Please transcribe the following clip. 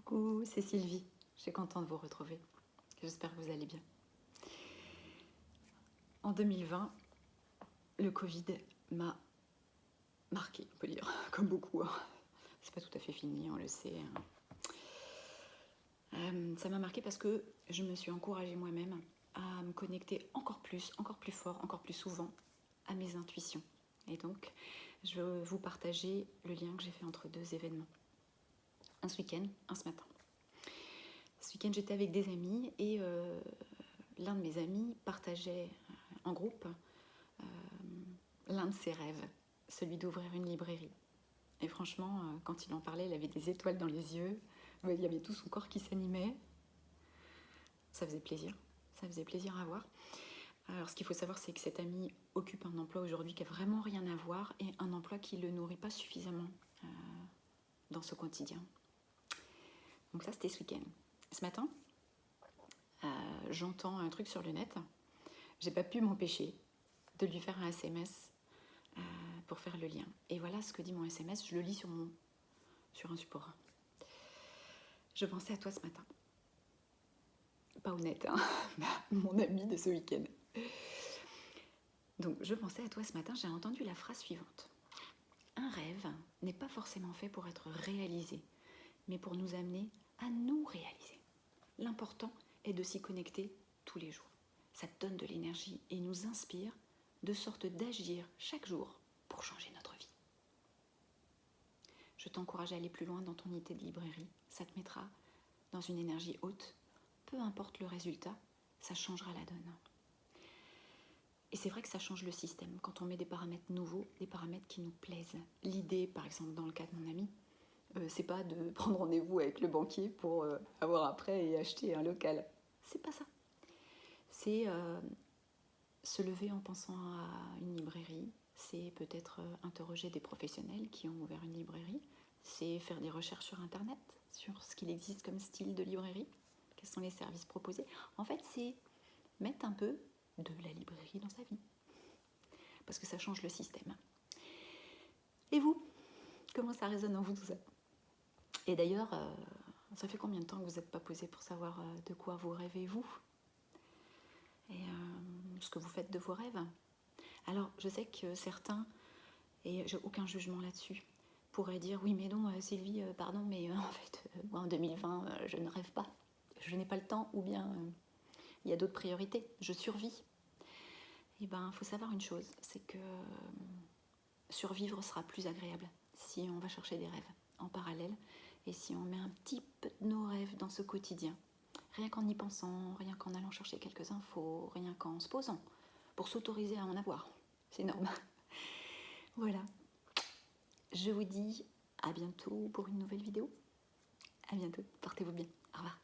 Coucou, c'est Sylvie. Je suis contente de vous retrouver. J'espère que vous allez bien. En 2020, le Covid m'a marqué, on peut dire, comme beaucoup. C'est pas tout à fait fini, on le sait. Ça m'a marqué parce que je me suis encouragée moi-même à me connecter encore plus fort, encore plus souvent à mes intuitions. Et donc, je veux vous partager le lien que j'ai fait entre deux événements. Un ce week-end, un ce matin. Ce week-end, j'étais avec des amis et l'un de mes amis partageait en groupe l'un de ses rêves, celui d'ouvrir une librairie. Et franchement, quand il en parlait, il avait des étoiles dans les yeux, il y avait tout son corps qui s'animait. Ça faisait plaisir à voir. Alors ce qu'il faut savoir, c'est que cet ami occupe un emploi aujourd'hui qui n'a vraiment rien à voir et un emploi qui ne le nourrit pas suffisamment dans ce quotidien. Donc ça, c'était ce week-end. Ce matin, j'entends un truc sur le net. J'ai pas pu m'empêcher de lui faire un SMS pour faire le lien. Et voilà ce que dit mon SMS, je le lis sur un support. Je pensais à toi ce matin. Pas honnête, hein, mon ami de ce week-end. Donc, je pensais à toi ce matin, j'ai entendu la phrase suivante. Un rêve n'est pas forcément fait pour être réalisé, mais pour nous amener à nous réaliser. L'important est de s'y connecter tous les jours. Ça te donne de l'énergie et nous inspire de sorte d'agir chaque jour pour changer notre vie. Je t'encourage à aller plus loin dans ton idée de librairie. Ça te mettra dans une énergie haute. Peu importe le résultat, ça changera la donne. Et c'est vrai que ça change le système quand on met des paramètres nouveaux, des paramètres qui nous plaisent. L'idée, par exemple, dans le cas de mon ami, c'est pas de prendre rendez-vous avec le banquier pour avoir après et acheter un local. C'est pas ça. C'est se lever en pensant à une librairie, c'est peut-être interroger des professionnels qui ont ouvert une librairie, c'est faire des recherches sur Internet, sur ce qu'il existe comme style de librairie, quels sont les services proposés. En fait, c'est mettre un peu de la librairie dans sa vie, parce que ça change le système. Et vous, comment ça résonne en vous tout ça? Et d'ailleurs, ça fait combien de temps que vous n'êtes pas posé pour savoir de quoi vous rêvez vous? Et ce que vous faites de vos rêves? Alors, je sais que certains, et j'ai aucun jugement là-dessus, pourraient dire oui mais non Sylvie, pardon, mais en fait, moi en 2020, je ne rêve pas. Je n'ai pas le temps, ou bien il y a d'autres priorités, je survis. Et ben, il faut savoir une chose, c'est que survivre sera plus agréable si on va chercher des rêves en parallèle et si on met un petit peu de nos rêves dans ce quotidien. Rien qu'en y pensant, rien qu'en allant chercher quelques infos, rien qu'en se posant pour s'autoriser à en avoir. C'est énorme. Voilà. Je vous dis à bientôt pour une nouvelle vidéo. À bientôt. Portez-vous bien. Au revoir.